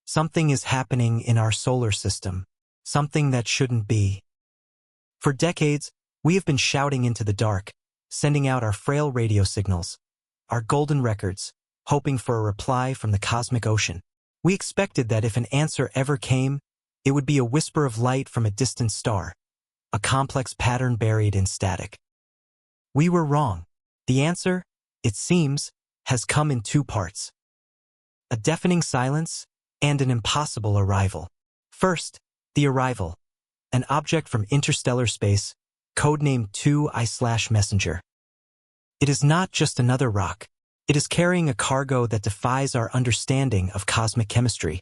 Something is happening in our solar system, something that shouldn't be. For decades, we have been shouting into the dark, sending out our frail radio signals, our golden records, hoping for a reply from the cosmic ocean. We expected that if an answer ever came, it would be a whisper of light from a distant star, a complex pattern buried in static. We were wrong. The answer, it seems, has come in two parts: a deafening silence and an impossible arrival. First, the arrival, an object from interstellar space, codenamed 2I/Messenger. It is not just another rock. It is carrying a cargo that defies our understanding of cosmic chemistry.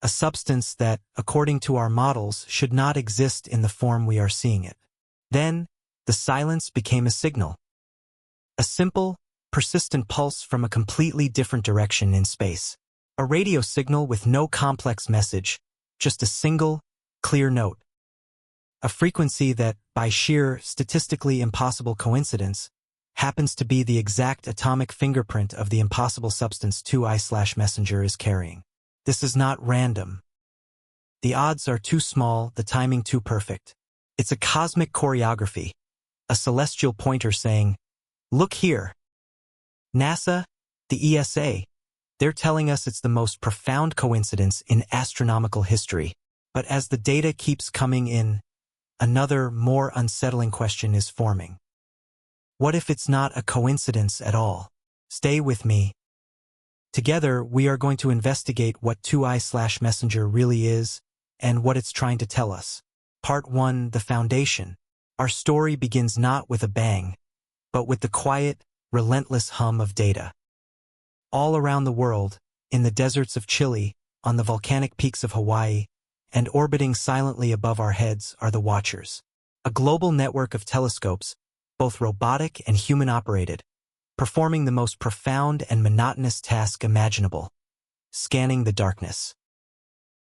A substance that, according to our models, should not exist in the form we are seeing it. Then, the silence became a signal. A simple, persistent pulse from a completely different direction in space. A radio signal with no complex message, just a single, clear note. A frequency that, by sheer, statistically impossible coincidence, happens to be the exact atomic fingerprint of the impossible substance 2I/Messenger is carrying. This is not random. The odds are too small, the timing too perfect. It's a cosmic choreography, a celestial pointer saying, "Look here." NASA, the ESA, they're telling us it's the most profound coincidence in astronomical history. But as the data keeps coming in, another, more unsettling question is forming. What if it's not a coincidence at all? Stay with me. Together, we are going to investigate what 2I/Messenger really is and what it's trying to tell us. Part 1, the foundation. Our story begins not with a bang, but with the quiet, relentless hum of data. All around the world, in the deserts of Chile, on the volcanic peaks of Hawaii, and orbiting silently above our heads are the Watchers. A global network of telescopes, both robotic and human-operated, performing the most profound and monotonous task imaginable: scanning the darkness.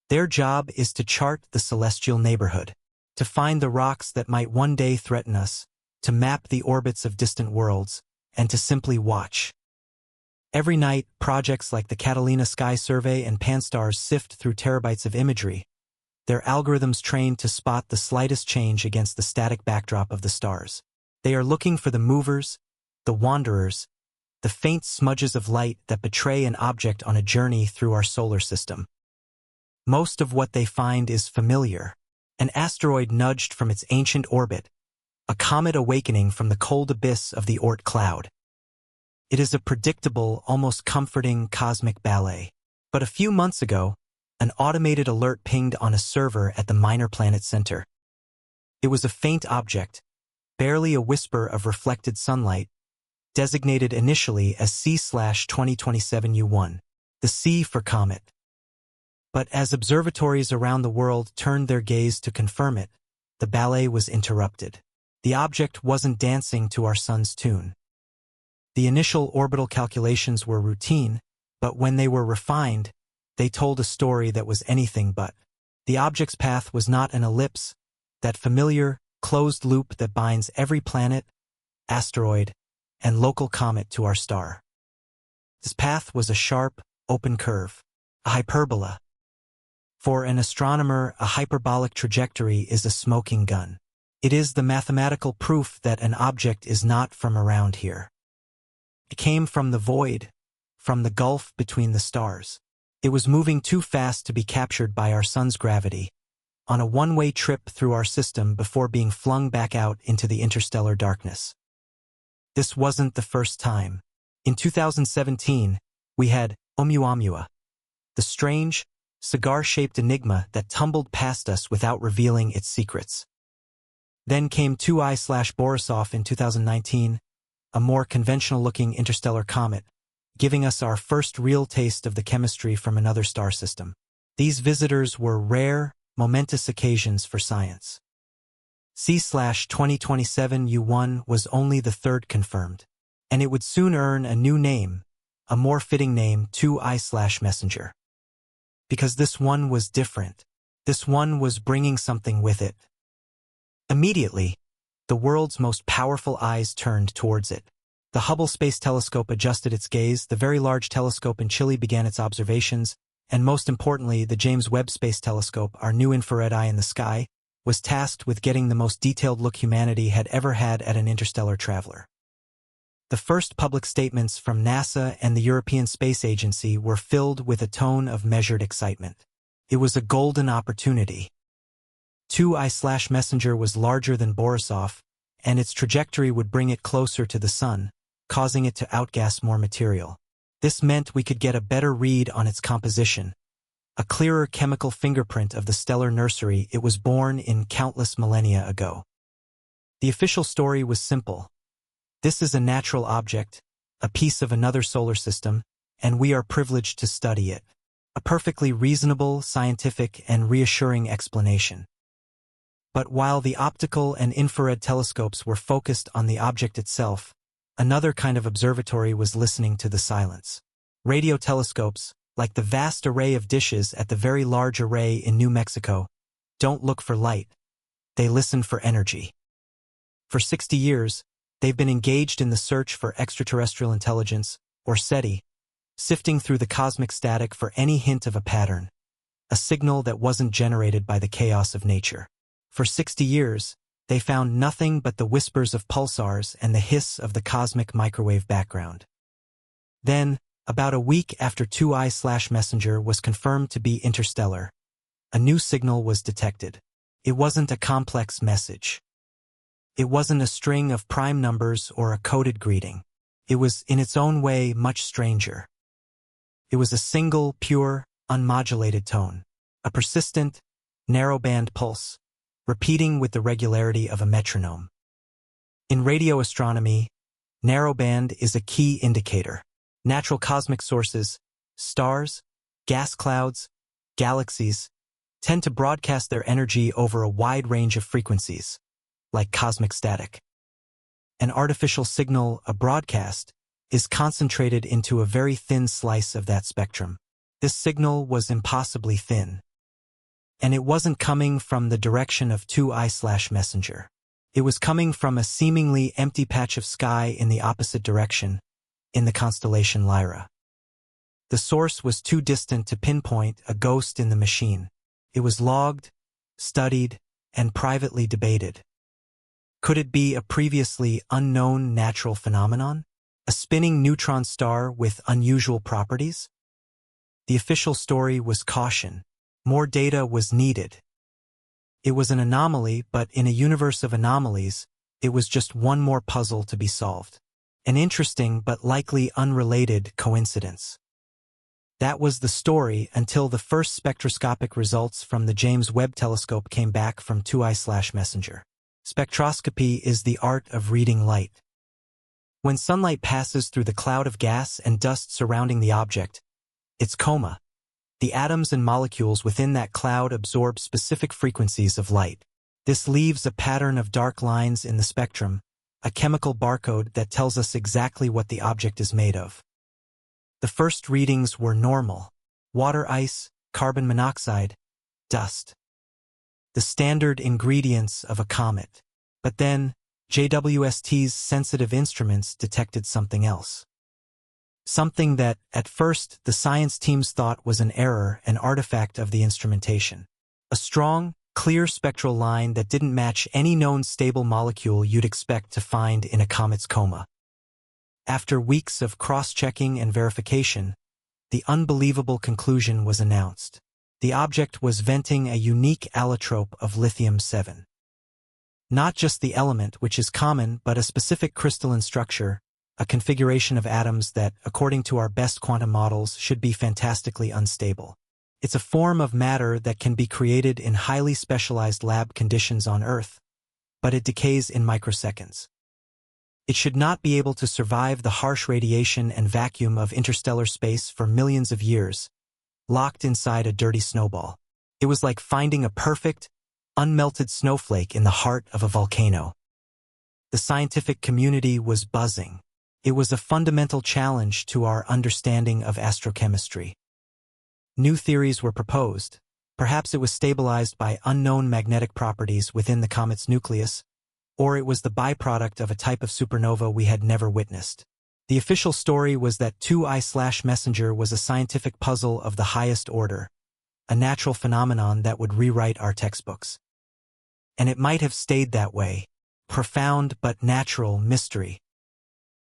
Their job is to chart the celestial neighborhood, to find the rocks that might one day threaten us, to map the orbits of distant worlds, and to simply watch. Every night, projects like the Catalina Sky Survey and Pan-STARRS sift through terabytes of imagery, their algorithms trained to spot the slightest change against the static backdrop of the stars. They are looking for the movers, the wanderers, the faint smudges of light that betray an object on a journey through our solar system. Most of what they find is familiar: an asteroid nudged from its ancient orbit, a comet awakening from the cold abyss of the Oort cloud. It is a predictable, almost comforting cosmic ballet. But a few months ago, an automated alert pinged on a server at the Minor Planet Center. It was a faint object, barely a whisper of reflected sunlight, designated initially as C/2027 U1, the C for comet. But as observatories around the world turned their gaze to confirm it, the ballet was interrupted. The object wasn't dancing to our sun's tune. The initial orbital calculations were routine, but when they were refined, they told a story that was anything but. The object's path was not an ellipse, that familiar, closed loop that binds every planet, asteroid, and local comet to our star. This path was a sharp, open curve, a hyperbola. For an astronomer, a hyperbolic trajectory is a smoking gun. It is the mathematical proof that an object is not from around here. It came from the void, from the gulf between the stars. It was moving too fast to be captured by our sun's gravity, on a one-way trip through our system before being flung back out into the interstellar darkness. This wasn't the first time. In 2017, we had Oumuamua, the strange, cigar-shaped enigma that tumbled past us without revealing its secrets. Then came 2I/Borisov in 2019, a more conventional-looking interstellar comet, giving us our first real taste of the chemistry from another star system. These visitors were rare, momentous occasions for science. C/2027 U1 was only the third confirmed, and it would soon earn a new name, a more fitting name, 2I/Messenger. Because this one was different. This one was bringing something with it. Immediately, the world's most powerful eyes turned towards it. The Hubble Space Telescope adjusted its gaze, the very large telescope in Chile began its observations, and most importantly, the James Webb Space Telescope, our new infrared eye in the sky, was tasked with getting the most detailed look humanity had ever had at an interstellar traveler. The first public statements from NASA and the European Space Agency were filled with a tone of measured excitement. It was a golden opportunity. 2I/Messenger was larger than Borisov, and its trajectory would bring it closer to the Sun, causing it to outgas more material. This meant we could get a better read on its composition, a clearer chemical fingerprint of the stellar nursery it was born in countless millennia ago. The official story was simple. This is a natural object, a piece of another solar system, and we are privileged to study it. A perfectly reasonable, scientific, and reassuring explanation. But while the optical and infrared telescopes were focused on the object itself, another kind of observatory was listening to the silence. Radio telescopes, like the vast array of dishes at the Very Large Array in New Mexico, don't look for light. They listen for energy. For 60 years, they've been engaged in the search for extraterrestrial intelligence, or SETI, sifting through the cosmic static for any hint of a pattern, a signal that wasn't generated by the chaos of nature. For 60 years, they found nothing but the whispers of pulsars and the hiss of the cosmic microwave background. Then, about a week after 2I/Messenger was confirmed to be interstellar, a new signal was detected. It wasn't a complex message. It wasn't a string of prime numbers or a coded greeting. It was, in its own way, much stranger. It was a single, pure, unmodulated tone, a persistent, narrowband pulse, repeating with the regularity of a metronome. In radio astronomy, narrowband is a key indicator. Natural cosmic sources, stars, gas clouds, galaxies, tend to broadcast their energy over a wide range of frequencies, like cosmic static. An artificial signal, a broadcast, is concentrated into a very thin slice of that spectrum. This signal was impossibly thin. And it wasn't coming from the direction of 2I/Messenger. It was coming from a seemingly empty patch of sky in the opposite direction, in the constellation Lyra. The source was too distant to pinpoint a ghost in the machine. It was logged, studied, and privately debated. Could it be a previously unknown natural phenomenon? A spinning neutron star with unusual properties? The official story was caution. More data was needed. It was an anomaly, but in a universe of anomalies, it was just one more puzzle to be solved. An interesting but likely unrelated coincidence. That was the story until the first spectroscopic results from the James Webb Telescope came back from 2I/Messenger. Spectroscopy is the art of reading light. When sunlight passes through the cloud of gas and dust surrounding the object, it's coma. The atoms and molecules within that cloud absorb specific frequencies of light. This leaves a pattern of dark lines in the spectrum, a chemical barcode that tells us exactly what the object is made of. The first readings were normal: water ice, carbon monoxide, dust. The standard ingredients of a comet. But then, JWST's sensitive instruments detected something else. Something that, at first, the science teams thought was an error, an artifact of the instrumentation. A strong, clear spectral line that didn't match any known stable molecule you'd expect to find in a comet's coma. After weeks of cross-checking and verification, the unbelievable conclusion was announced. The object was venting a unique allotrope of lithium-7. Not just the element, which is common, but a specific crystalline structure, a configuration of atoms that, according to our best quantum models, should be fantastically unstable. It's a form of matter that can be created in highly specialized lab conditions on Earth, but it decays in microseconds. It should not be able to survive the harsh radiation and vacuum of interstellar space for millions of years, locked inside a dirty snowball. It was like finding a perfect, unmelted snowflake in the heart of a volcano. The scientific community was buzzing. It was a fundamental challenge to our understanding of astrochemistry. New theories were proposed. Perhaps it was stabilized by unknown magnetic properties within the comet's nucleus, or it was the byproduct of a type of supernova we had never witnessed. The official story was that 2I/Messenger was a scientific puzzle of the highest order, a natural phenomenon that would rewrite our textbooks. And it might have stayed that way, profound but natural mystery.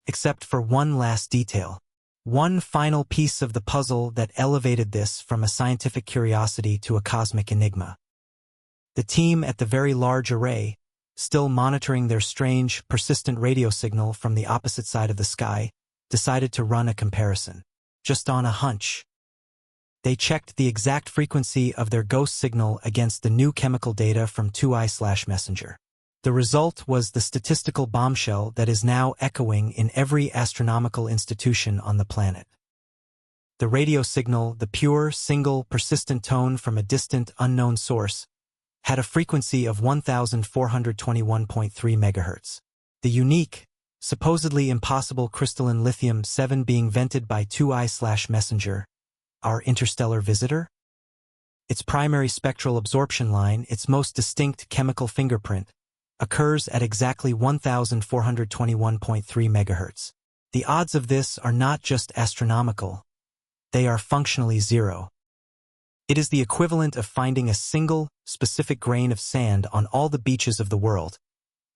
Except for one last detail. One final piece of the puzzle that elevated this from a scientific curiosity to a cosmic enigma. The team at the Very Large Array, still monitoring their strange, persistent radio signal from the opposite side of the sky, decided to run a comparison. Just on a hunch. They checked the exact frequency of their ghost signal against the new chemical data from 2I/Messenger. The result was the statistical bombshell that is now echoing in every astronomical institution on the planet. The radio signal, the pure, single, persistent tone from a distant, unknown source, had a frequency of 1421.3 MHz. The unique, supposedly impossible crystalline lithium-7 being vented by 2I/Messenger, our interstellar visitor? Its primary spectral absorption line, its most distinct chemical fingerprint, occurs at exactly 1421.3 MHz. The odds of this are not just astronomical, they are functionally zero. It is the equivalent of finding a single, specific grain of sand on all the beaches of the world,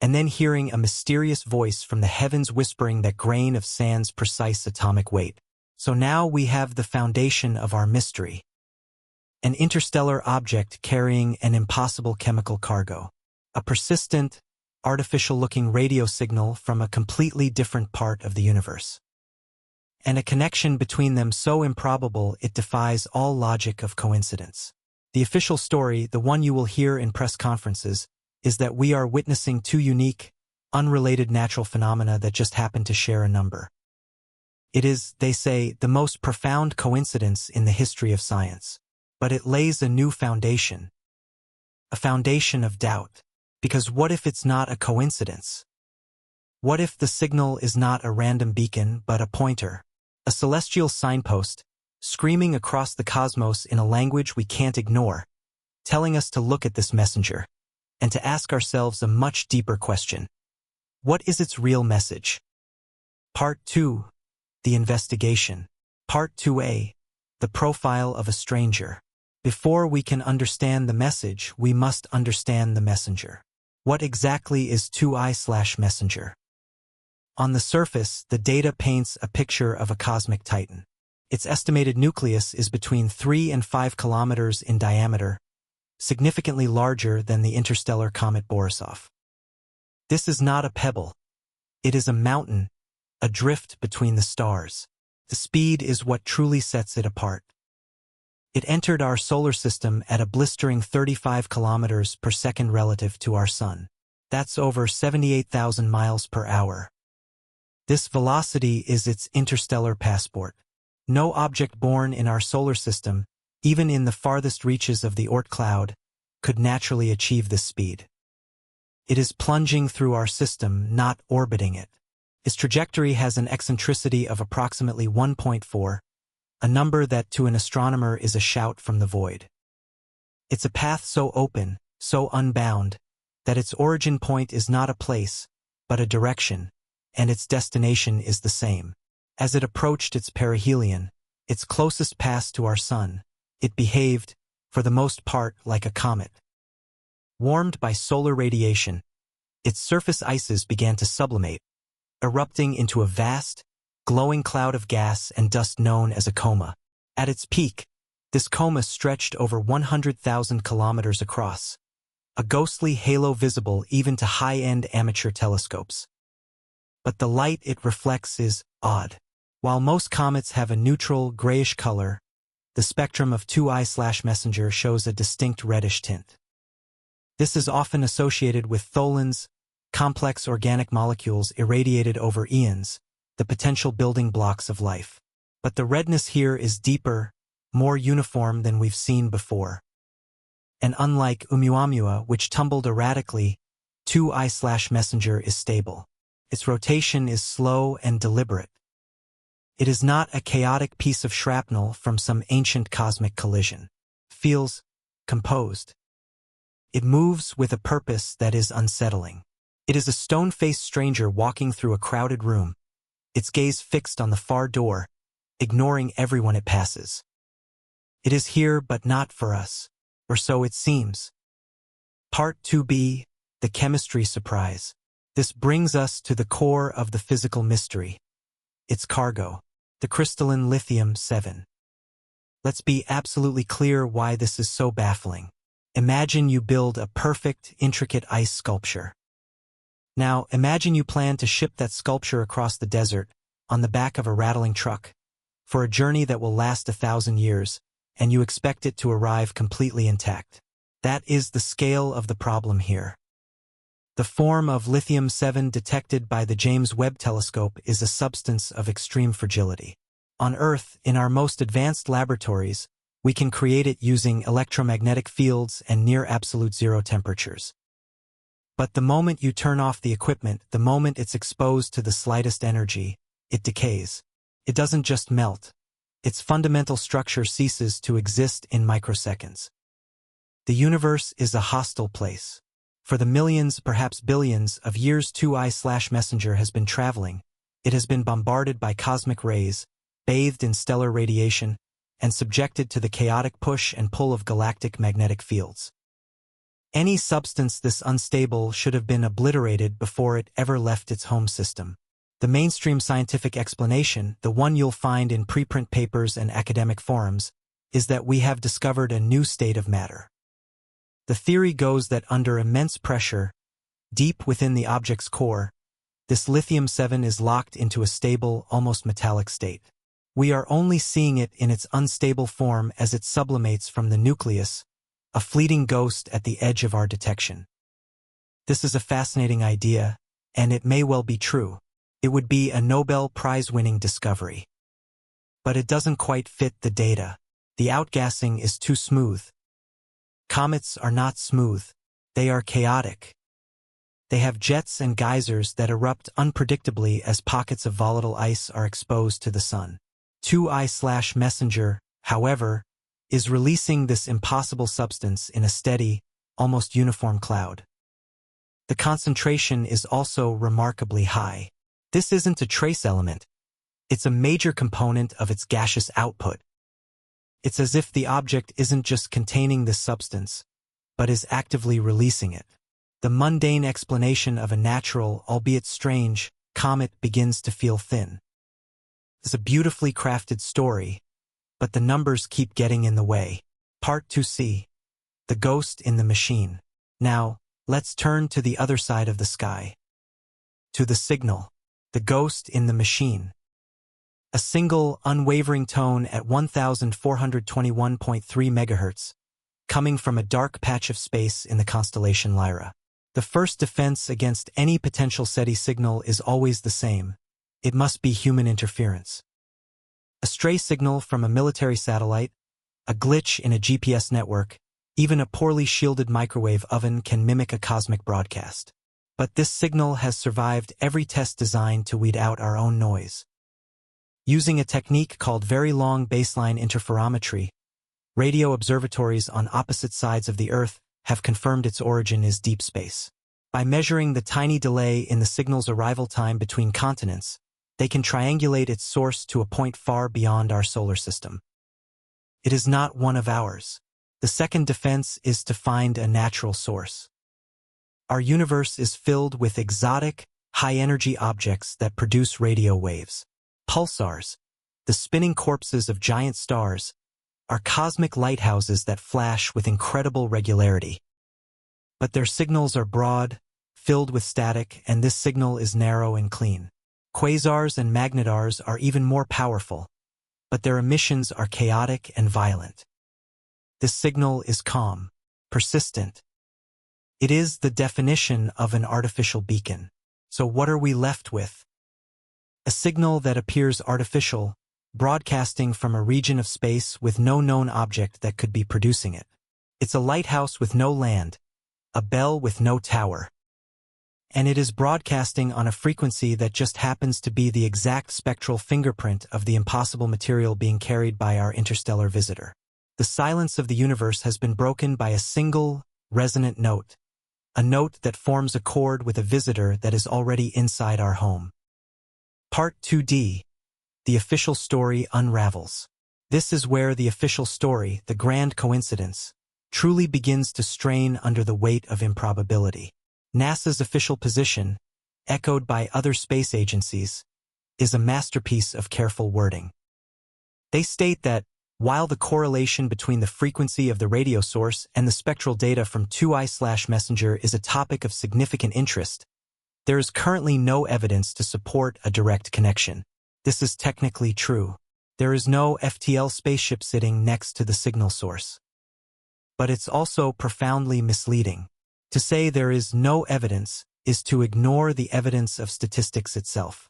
and then hearing a mysterious voice from the heavens whispering that grain of sand's precise atomic weight. So now we have the foundation of our mystery. An interstellar object carrying an impossible chemical cargo. A persistent, artificial-looking radio signal from a completely different part of the universe. And a connection between them so improbable it defies all logic of coincidence. The official story, the one you will hear in press conferences, is that we are witnessing two unique, unrelated natural phenomena that just happen to share a number. It is, they say, the most profound coincidence in the history of science. But it lays a new foundation. A foundation of doubt. Because what if it's not a coincidence? What if the signal is not a random beacon but a pointer? A celestial signpost, screaming across the cosmos in a language we can't ignore, telling us to look at this messenger, and to ask ourselves a much deeper question. What is its real message? Part 2. The investigation. Part 2a. The profile of a stranger. Before we can understand the message, we must understand the messenger. What exactly is 2I/Messenger? On the surface, the data paints a picture of a cosmic titan. Its estimated nucleus is between 3 and 5 kilometers in diameter, significantly larger than the interstellar comet Borisov. This is not a pebble. It is a mountain, adrift between the stars. The speed is what truly sets it apart. It entered our solar system at a blistering 35 kilometers per second relative to our sun. That's over 78,000 miles per hour. This velocity is its interstellar passport. No object born in our solar system, even in the farthest reaches of the Oort cloud, could naturally achieve this speed. It is plunging through our system, not orbiting it. Its trajectory has an eccentricity of approximately 1.4, a number that to an astronomer is a shout from the void. It's a path so open, so unbound, that its origin point is not a place, but a direction, and its destination is the same. As it approached its perihelion, its closest pass to our sun, it behaved, for the most part, like a comet. Warmed by solar radiation, its surface ices began to sublimate, erupting into a vast, glowing cloud of gas and dust known as a coma. At its peak, this coma stretched over 100,000 kilometers across, a ghostly halo visible even to high-end amateur telescopes. But the light it reflects is odd. While most comets have a neutral, grayish color, the spectrum of 2I/Messenger shows a distinct reddish tint. This is often associated with tholins, complex organic molecules irradiated over eons, the potential building blocks of life. But the redness here is deeper, more uniform than we've seen before. And unlike Oumuamua, which tumbled erratically, 2I/Messenger is stable. Its rotation is slow and deliberate. It is not a chaotic piece of shrapnel from some ancient cosmic collision. It feels composed. It moves with a purpose that is unsettling. It is a stone-faced stranger walking through a crowded room, its gaze fixed on the far door, ignoring everyone it passes. It is here but not for us, or so it seems. Part 2b, the chemistry surprise. This brings us to the core of the physical mystery. Its cargo, the crystalline lithium-7. Let's be absolutely clear why this is so baffling. Imagine you build a perfect, intricate ice sculpture. Now, imagine you plan to ship that sculpture across the desert, on the back of a rattling truck, for a journey that will last 1,000 years, and you expect it to arrive completely intact. That is the scale of the problem here. The form of lithium-7 detected by the James Webb Telescope is a substance of extreme fragility. On Earth, in our most advanced laboratories, we can create it using electromagnetic fields and near absolute zero temperatures. But the moment you turn off the equipment, the moment it's exposed to the slightest energy, it decays. It doesn't just melt. Its fundamental structure ceases to exist in microseconds. The universe is a hostile place. For the millions, perhaps billions, of years 2I/Messenger has been traveling, it has been bombarded by cosmic rays, bathed in stellar radiation, and subjected to the chaotic push and pull of galactic magnetic fields. Any substance this unstable should have been obliterated before it ever left its home system. The mainstream scientific explanation, the one you'll find in preprint papers and academic forums, is that we have discovered a new state of matter. The theory goes that under immense pressure, deep within the object's core, this lithium-7 is locked into a stable, almost metallic state. We are only seeing it in its unstable form as it sublimates from the nucleus, a fleeting ghost at the edge of our detection. This is a fascinating idea, and it may well be true. It would be a Nobel Prize-winning discovery. But it doesn't quite fit the data. The outgassing is too smooth. Comets are not smooth. They are chaotic. They have jets and geysers that erupt unpredictably as pockets of volatile ice are exposed to the sun. 2I/Messenger, however, is releasing this impossible substance in a steady, almost uniform cloud. The concentration is also remarkably high. This isn't a trace element. It's a major component of its gaseous output. It's as if the object isn't just containing this substance, but is actively releasing it. The mundane explanation of a natural, albeit strange, comet begins to feel thin. It's a beautifully crafted story, but the numbers keep getting in the way. Part 2c. The ghost in the machine. Now, let's turn to the other side of the sky. To the signal. The ghost in the machine. A single, unwavering tone at 1421.3 MHz, coming from a dark patch of space in the constellation Lyra. The first defense against any potential SETI signal is always the same. It must be human interference. A stray signal from a military satellite, a glitch in a GPS network, even a poorly shielded microwave oven can mimic a cosmic broadcast. But this signal has survived every test designed to weed out our own noise. Using a technique called very long baseline interferometry, radio observatories on opposite sides of the Earth have confirmed its origin is deep space. By measuring the tiny delay in the signal's arrival time between continents, they can triangulate its source to a point far beyond our solar system. It is not one of ours. The second defense is to find a natural source. Our universe is filled with exotic, high-energy objects that produce radio waves. Pulsars, the spinning corpses of giant stars, are cosmic lighthouses that flash with incredible regularity. But their signals are broad, filled with static, and this signal is narrow and clean. Quasars and magnetars are even more powerful, but their emissions are chaotic and violent. This signal is calm, persistent. It is the definition of an artificial beacon. So what are we left with? A signal that appears artificial, broadcasting from a region of space with no known object that could be producing it. It's a lighthouse with no land, a bell with no tower. And it is broadcasting on a frequency that just happens to be the exact spectral fingerprint of the impossible material being carried by our interstellar visitor. The silence of the universe has been broken by a single, resonant note, a note that forms a chord with a visitor that is already inside our home. Part 2D. The official story unravels. This is where the official story, the grand coincidence, truly begins to strain under the weight of improbability. NASA's official position, echoed by other space agencies, is a masterpiece of careful wording. They state that, while the correlation between the frequency of the radio source and the spectral data from 2I/Messenger is a topic of significant interest, there is currently no evidence to support a direct connection. This is technically true. There is no FTL spaceship sitting next to the signal source. But it's also profoundly misleading. To say there is no evidence is to ignore the evidence of statistics itself.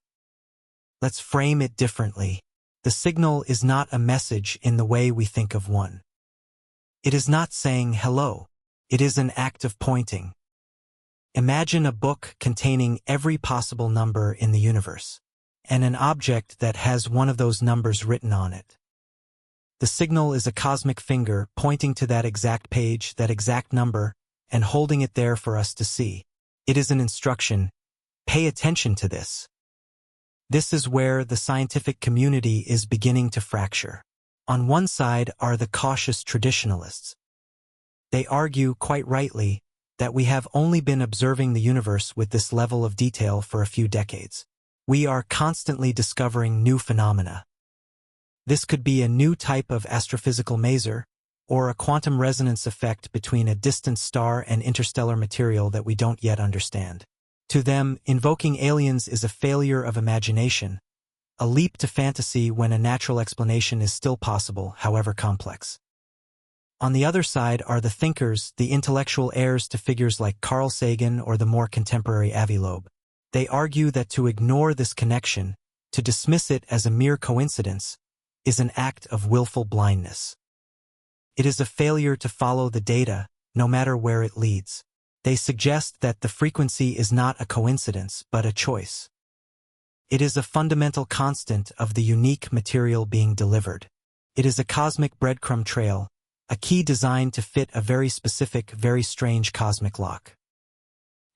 Let's frame it differently. The signal is not a message in the way we think of one. It is not saying hello. It is an act of pointing. Imagine a book containing every possible number in the universe, and an object that has one of those numbers written on it. The signal is a cosmic finger pointing to that exact page, that exact number, and holding it there for us to see. It is an instruction. Pay attention to this. This is where the scientific community is beginning to fracture. On one side are the cautious traditionalists. They argue, quite rightly, that we have only been observing the universe with this level of detail for a few decades. We are constantly discovering new phenomena. This could be a new type of astrophysical maser, or a quantum resonance effect between a distant star and interstellar material that we don't yet understand. To them, invoking aliens is a failure of imagination, a leap to fantasy when a natural explanation is still possible, however complex. On the other side are the thinkers, the intellectual heirs to figures like Carl Sagan or the more contemporary Avi Loeb. They argue that to ignore this connection, to dismiss it as a mere coincidence, is an act of willful blindness. It is a failure to follow the data, no matter where it leads. They suggest that the frequency is not a coincidence, but a choice. It is a fundamental constant of the unique material being delivered. It is a cosmic breadcrumb trail, a key designed to fit a very specific, very strange cosmic lock.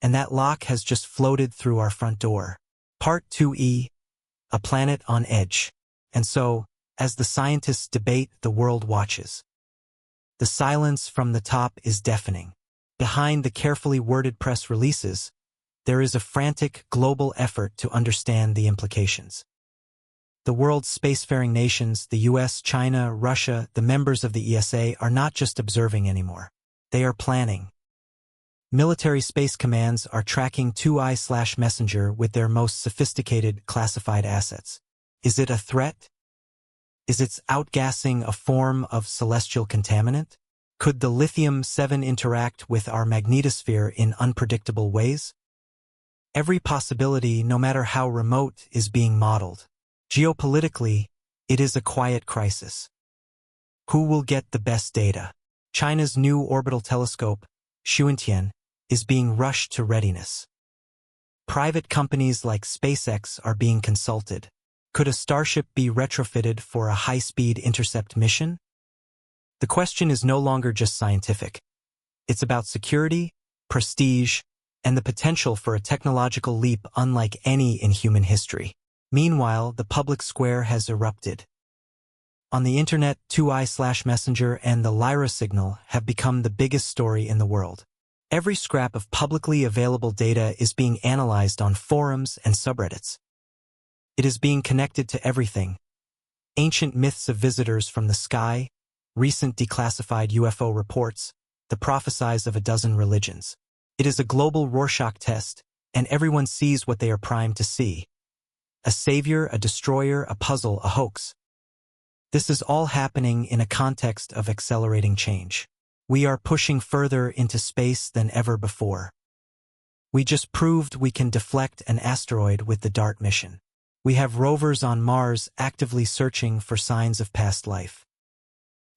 And that lock has just floated through our front door. Part 2E. A planet on edge. And so, as the scientists debate, the world watches. The silence from the top is deafening. Behind the carefully worded press releases, there is a frantic global effort to understand the implications. The world's spacefaring nations, the US, China, Russia, the members of the ESA are not just observing anymore. They are planning. Military space commands are tracking 2I/Messenger with their most sophisticated classified assets. Is it a threat? Is its outgassing a form of celestial contaminant? Could the lithium-7 interact with our magnetosphere in unpredictable ways? Every possibility, no matter how remote, is being modeled. Geopolitically, it is a quiet crisis. Who will get the best data? China's new orbital telescope, Xuantian, is being rushed to readiness. Private companies like SpaceX are being consulted. Could a Starship be retrofitted for a high-speed intercept mission? The question is no longer just scientific. It's about security, prestige, and the potential for a technological leap unlike any in human history. Meanwhile, the public square has erupted. On the internet, 2I/Messenger and the Lyra Signal have become the biggest story in the world. Every scrap of publicly available data is being analyzed on forums and subreddits. It is being connected to everything. Ancient myths of visitors from the sky, recent declassified UFO reports, the prophecies of a dozen religions. It is a global Rorschach test, and everyone sees what they are primed to see. A savior, a destroyer, a puzzle, a hoax. This is all happening in a context of accelerating change. We are pushing further into space than ever before. We just proved we can deflect an asteroid with the DART mission. We have rovers on Mars actively searching for signs of past life.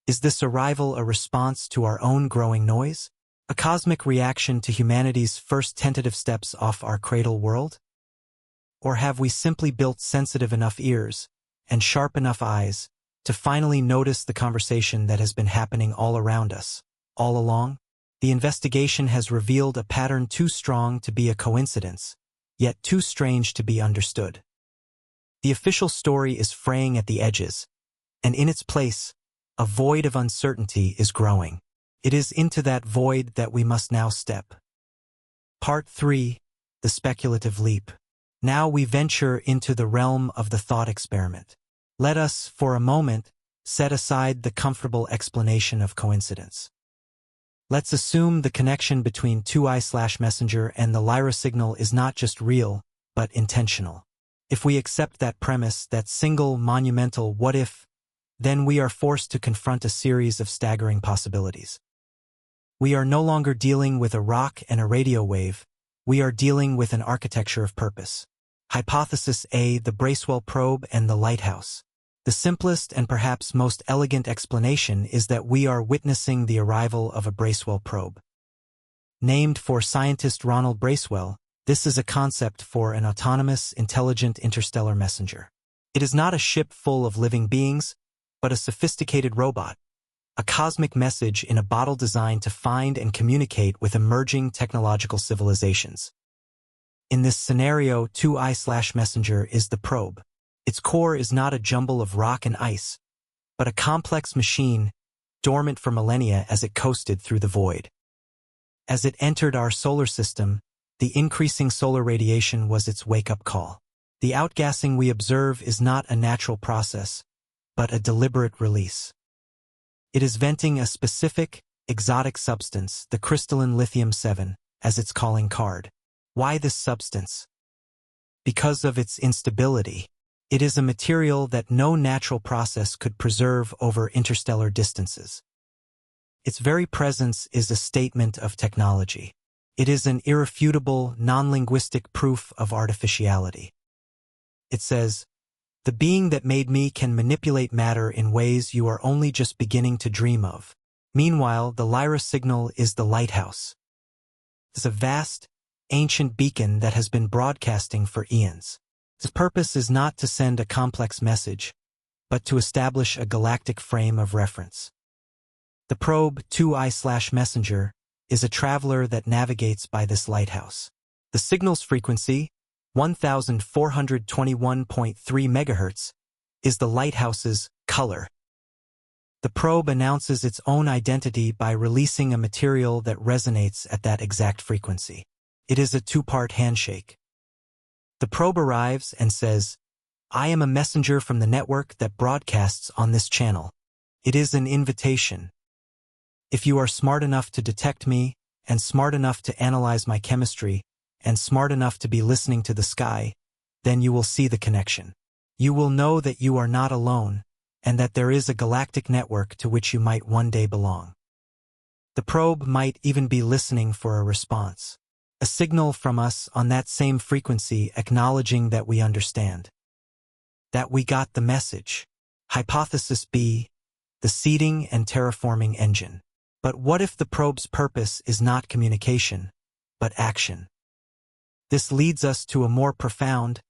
Is this arrival a response to our own growing noise? A cosmic reaction to humanity's first tentative steps off our cradle world? Or have we simply built sensitive enough ears and sharp enough eyes to finally notice the conversation that has been happening all around us, all along? The investigation has revealed a pattern too strong to be a coincidence, yet too strange to be understood. The official story is fraying at the edges, and in its place, a void of uncertainty is growing. It is into that void that we must now step. Part 3. The Speculative Leap. Now we venture into the realm of the thought experiment. Let us, for a moment, set aside the comfortable explanation of coincidence. Let's assume the connection between 2I/Messenger and the Lyra Signal is not just real, but intentional. If we accept that premise, that single monumental what if, then we are forced to confront a series of staggering possibilities. We are no longer dealing with a rock and a radio wave, we are dealing with an architecture of purpose. Hypothesis A: the Bracewell probe and the lighthouse. The simplest and perhaps most elegant explanation is that we are witnessing the arrival of a Bracewell probe. Named for scientist Ronald Bracewell, this is a concept for an autonomous, intelligent interstellar messenger. It is not a ship full of living beings, but a sophisticated robot, a cosmic message in a bottle designed to find and communicate with emerging technological civilizations. In this scenario, 2I/Messenger is the probe. Its core is not a jumble of rock and ice, but a complex machine, dormant for millennia as it coasted through the void. As it entered our solar system, the increasing solar radiation was its wake-up call. The outgassing we observe is not a natural process, but a deliberate release. It is venting a specific, exotic substance, the crystalline lithium-7, as its calling card. Why this substance? Because of its instability. It is a material that no natural process could preserve over interstellar distances. Its very presence is a statement of technology. It is an irrefutable, non-linguistic proof of artificiality. It says, "The being that made me can manipulate matter in ways you are only just beginning to dream of." Meanwhile, the Lyra Signal is the lighthouse. It's a vast, ancient beacon that has been broadcasting for eons. Its purpose is not to send a complex message, but to establish a galactic frame of reference. The probe, 2I/Messenger, is a traveler that navigates by this lighthouse. The signal's frequency, 1421.3 MHz, is the lighthouse's color. The probe announces its own identity by releasing a material that resonates at that exact frequency. It is a two-part handshake. The probe arrives and says, "I am a messenger from the network that broadcasts on this channel." It is an invitation. If you are smart enough to detect me, and smart enough to analyze my chemistry, and smart enough to be listening to the sky, then you will see the connection. You will know that you are not alone, and that there is a galactic network to which you might one day belong. The probe might even be listening for a response. A signal from us on that same frequency acknowledging that we understand. That we got the message. Hypothesis B: the seeding and terraforming engine. But what if the probe's purpose is not communication, but action? This leads us to a more profound,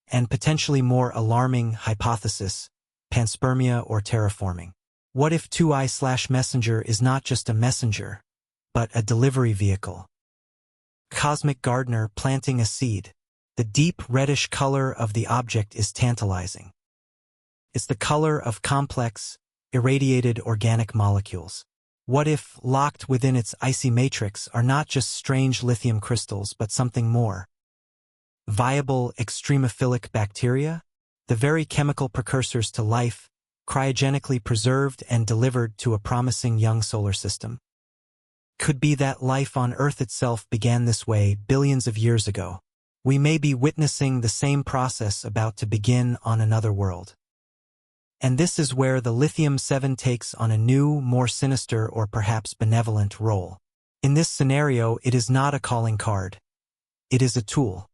and potentially more alarming hypothesis: panspermia or terraforming. What if 2I/Messenger is not just a messenger, but a delivery vehicle? Cosmic gardener planting a seed. The deep reddish color of the object is tantalizing. It's the color of complex, irradiated organic molecules. What if, locked within its icy matrix, are not just strange lithium crystals but something more? Viable extremophilic bacteria? The very chemical precursors to life, cryogenically preserved and delivered to a promising young solar system. Could be that life on Earth itself began this way billions of years ago. We may be witnessing the same process about to begin on another world. And this is where the lithium-7 takes on a new, more sinister or perhaps benevolent role. In this scenario, it is not a calling card. It is a tool.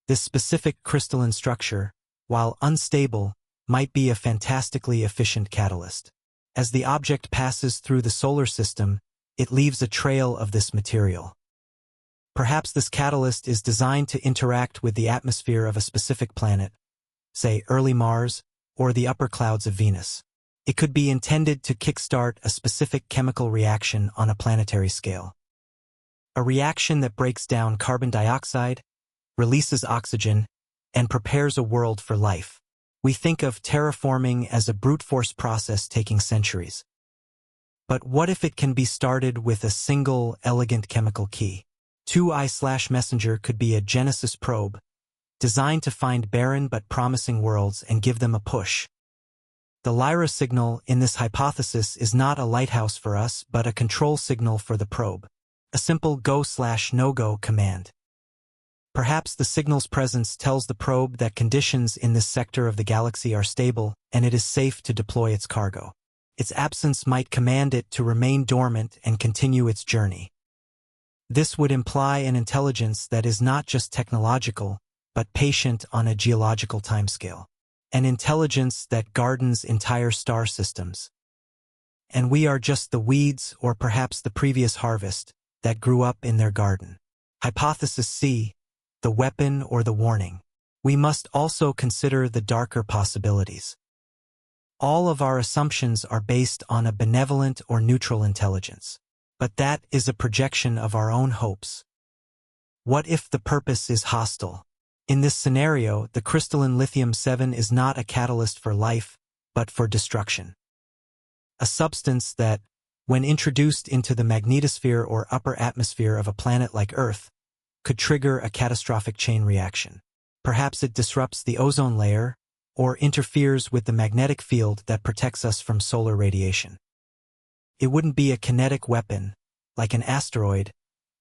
This specific crystalline structure, while unstable, might be a fantastically efficient catalyst. As the object passes through the solar system, it leaves a trail of this material. Perhaps this catalyst is designed to interact with the atmosphere of a specific planet, say early Mars, or the upper clouds of Venus. It could be intended to kickstart a specific chemical reaction on a planetary scale. A reaction that breaks down carbon dioxide, releases oxygen, and prepares a world for life. We think of terraforming as a brute force process taking centuries. But what if it can be started with a single, elegant chemical key? 2I/Messenger could be a Genesis probe, designed to find barren but promising worlds and give them a push. The Lyra signal in this hypothesis is not a lighthouse for us, but a control signal for the probe. A simple go/no-go command. Perhaps the signal's presence tells the probe that conditions in this sector of the galaxy are stable and it is safe to deploy its cargo. Its absence might command it to remain dormant and continue its journey. This would imply an intelligence that is not just technological, but patient on a geological timescale. An intelligence that gardens entire star systems. And we are just the weeds, or perhaps the previous harvest, that grew up in their garden. Hypothesis C, the weapon or the warning. We must also consider the darker possibilities. All of our assumptions are based on a benevolent or neutral intelligence. But that is a projection of our own hopes. What if the purpose is hostile? In this scenario, the crystalline lithium-7 is not a catalyst for life, but for destruction. A substance that, when introduced into the magnetosphere or upper atmosphere of a planet like Earth, could trigger a catastrophic chain reaction. Perhaps it disrupts the ozone layer, or interferes with the magnetic field that protects us from solar radiation. It wouldn't be a kinetic weapon, like an asteroid,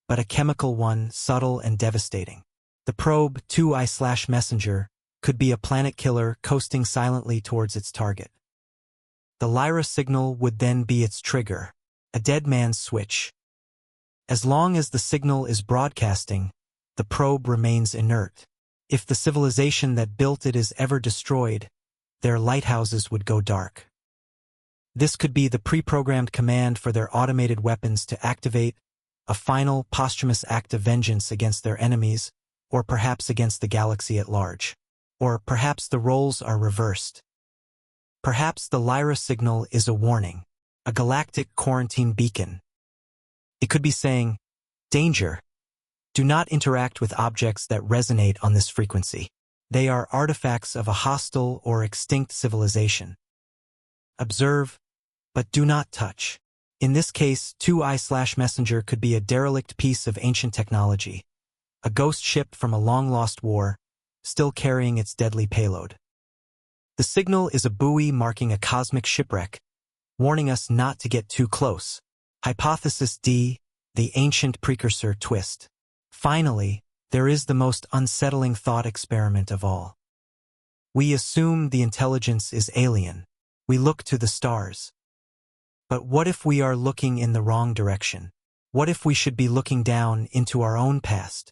but a chemical one, subtle and devastating. The probe, 2I/Messenger, could be a planet killer coasting silently towards its target. The Lyra signal would then be its trigger, a dead man's switch. As long as the signal is broadcasting, the probe remains inert. If the civilization that built it is ever destroyed, their lighthouses would go dark. This could be the pre-programmed command for their automated weapons to activate a final, posthumous act of vengeance against their enemies, or perhaps against the galaxy at large. Or perhaps the roles are reversed. Perhaps the Lyra signal is a warning, a galactic quarantine beacon. It could be saying, "Danger! Do not interact with objects that resonate on this frequency. They are artifacts of a hostile or extinct civilization. Observe, but do not touch." In this case, 2I/Messenger could be a derelict piece of ancient technology, a ghost ship from a long-lost war, still carrying its deadly payload. The signal is a buoy marking a cosmic shipwreck, warning us not to get too close. Hypothesis D, the ancient precursor twist. Finally, there is the most unsettling thought experiment of all. We assume the intelligence is alien. We look to the stars. But what if we are looking in the wrong direction? What if we should be looking down into our own past?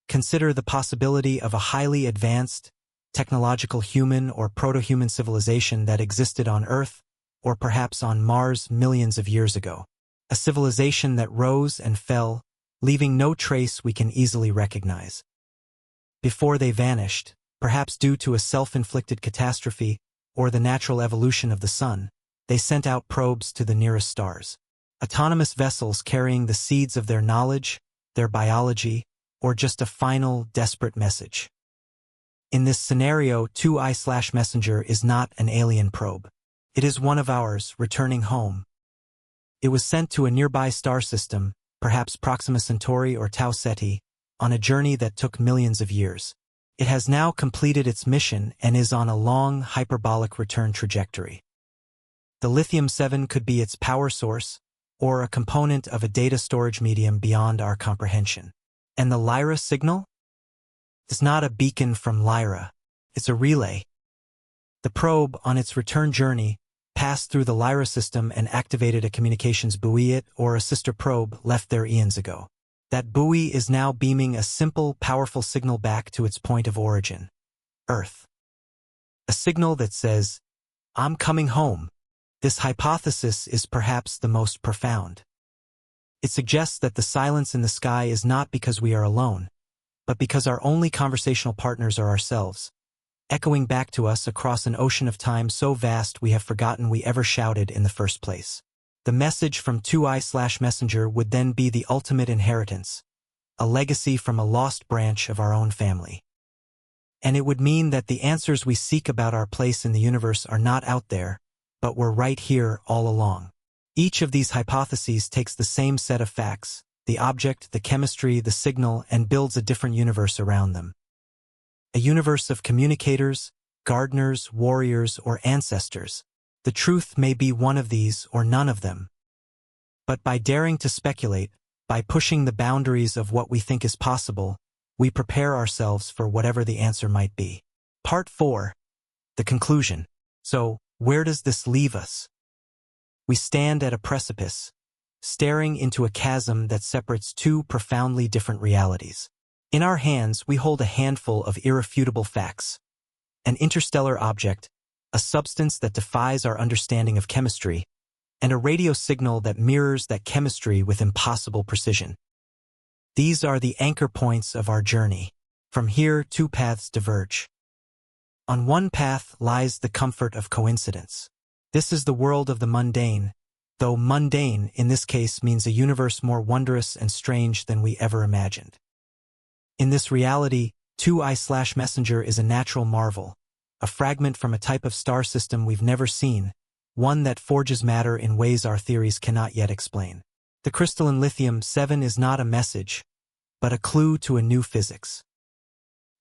Consider the possibility of a highly advanced, technological human or proto-human civilization that existed on Earth, or perhaps on Mars millions of years ago. A civilization that rose and fell, leaving no trace we can easily recognize. Before they vanished, perhaps due to a self-inflicted catastrophe or the natural evolution of the sun, they sent out probes to the nearest stars. Autonomous vessels carrying the seeds of their knowledge, their biology, or just a final, desperate message. In this scenario, 2I/Messenger is not an alien probe. It is one of ours, returning home. It was sent to a nearby star system, perhaps Proxima Centauri or Tau Ceti, on a journey that took millions of years. It has now completed its mission and is on a long, hyperbolic return trajectory. The lithium-7 could be its power source, or a component of a data storage medium beyond our comprehension. And the Lyra signal? It's not a beacon from Lyra. It's a relay. The probe, on its return journey, passed through the Lyra system and activated a communications buoy it or a sister probe left there eons ago. That buoy is now beaming a simple, powerful signal back to its point of origin, Earth. A signal that says, "I'm coming home." This hypothesis is perhaps the most profound. It suggests that the silence in the sky is not because we are alone, but because our only conversational partners are ourselves, echoing back to us across an ocean of time so vast we have forgotten we ever shouted in the first place. The message from 2I/Messenger would then be the ultimate inheritance, a legacy from a lost branch of our own family. And it would mean that the answers we seek about our place in the universe are not out there, but were right here all along. Each of these hypotheses takes the same set of facts, the object, the chemistry, the signal, and builds a different universe around them. A universe of communicators, gardeners, warriors, or ancestors. The truth may be one of these or none of them. But by daring to speculate, by pushing the boundaries of what we think is possible, we prepare ourselves for whatever the answer might be. Part 4. The conclusion. So, where does this leave us? We stand at a precipice, staring into a chasm that separates two profoundly different realities. In our hands, we hold a handful of irrefutable facts. An interstellar object, a substance that defies our understanding of chemistry, and a radio signal that mirrors that chemistry with impossible precision. These are the anchor points of our journey. From here, two paths diverge. On one path lies the comfort of coincidence. This is the world of the mundane, though mundane in this case means a universe more wondrous and strange than we ever imagined. In this reality, 2I/Messenger is a natural marvel, a fragment from a type of star system we've never seen, one that forges matter in ways our theories cannot yet explain. The crystalline lithium-7 is not a message, but a clue to a new physics.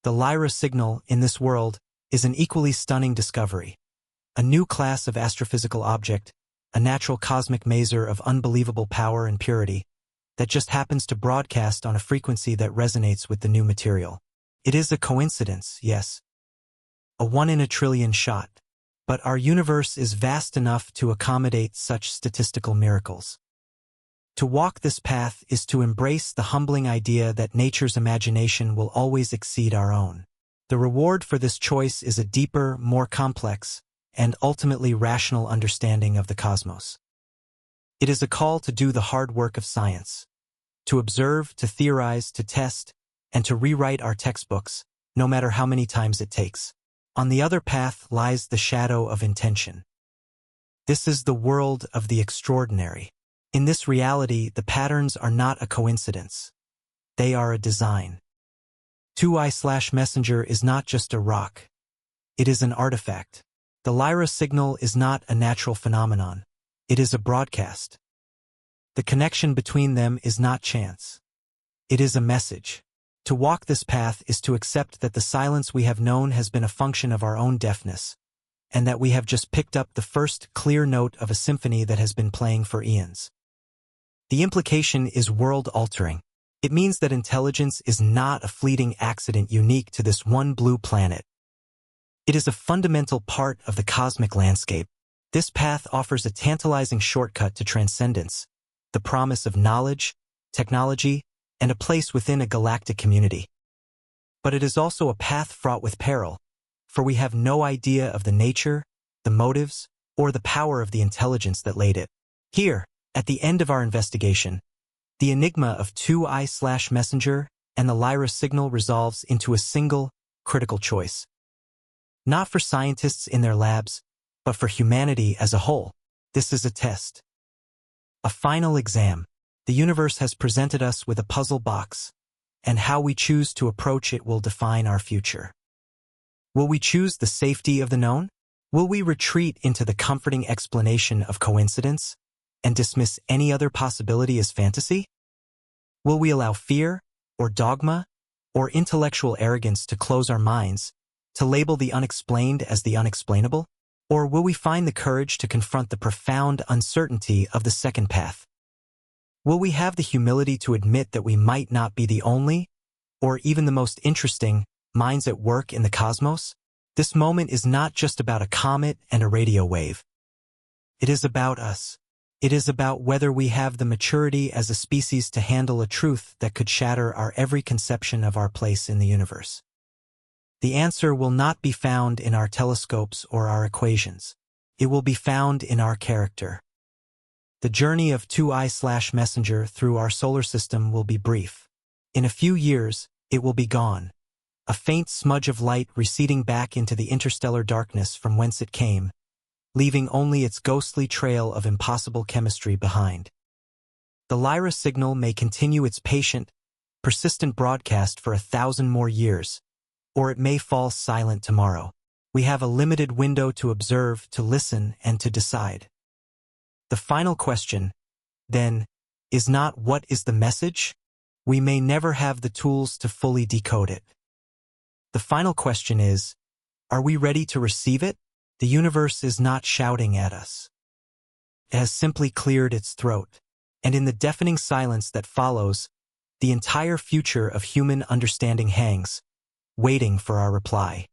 The Lyra Signal, in this world, is an equally stunning discovery. A new class of astrophysical object, a natural cosmic maser of unbelievable power and purity, that just happens to broadcast on a frequency that resonates with the new material. It is a coincidence, yes. A 1 in a trillion shot. But our universe is vast enough to accommodate such statistical miracles. To walk this path is to embrace the humbling idea that nature's imagination will always exceed our own. The reward for this choice is a deeper, more complex, and ultimately rational understanding of the cosmos. It is a call to do the hard work of science, to observe, to theorize, to test, and to rewrite our textbooks, no matter how many times it takes. On the other path lies the shadow of intention. This is the world of the extraordinary. In this reality, the patterns are not a coincidence. They are a design. 2I/Messenger is not just a rock. It is an artifact. The Lyra Signal is not a natural phenomenon. It is a broadcast. The connection between them is not chance. It is a message. To walk this path is to accept that the silence we have known has been a function of our own deafness, and that we have just picked up the first clear note of a symphony that has been playing for eons. The implication is world-altering. It means that intelligence is not a fleeting accident unique to this one blue planet. It is a fundamental part of the cosmic landscape. This path offers a tantalizing shortcut to transcendence, the promise of knowledge, technology, and a place within a galactic community. But it is also a path fraught with peril, for we have no idea of the nature, the motives, or the power of the intelligence that laid it. Here, at the end of our investigation, the enigma of 2I/Messenger and the Lyra Signal resolves into a single, critical choice. Not for scientists in their labs, but for humanity as a whole. This is a test. A final exam. The universe has presented us with a puzzle box, and how we choose to approach it will define our future. Will we choose the safety of the known? Will we retreat into the comforting explanation of coincidence and dismiss any other possibility as fantasy? Will we allow fear, or dogma, or intellectual arrogance to close our minds, to label the unexplained as the unexplainable? Or will we find the courage to confront the profound uncertainty of the second path? Will we have the humility to admit that we might not be the only, or even the most interesting, minds at work in the cosmos? This moment is not just about a comet and a radio wave. It is about us. It is about whether we have the maturity as a species to handle a truth that could shatter our every conception of our place in the universe. The answer will not be found in our telescopes or our equations. It will be found in our character. The journey of 2I/Messenger through our solar system will be brief. In a few years, it will be gone. A faint smudge of light receding back into the interstellar darkness from whence it came, leaving only its ghostly trail of impossible chemistry behind. The Lyra Signal may continue its patient, persistent broadcast for 1,000 more years, or it may fall silent tomorrow. We have a limited window to observe, to listen, and to decide. The final question, then, is not what is the message? We may never have the tools to fully decode it. The final question is, are we ready to receive it? The universe is not shouting at us. It has simply cleared its throat, and in the deafening silence that follows, the entire future of human understanding hangs, waiting for our reply.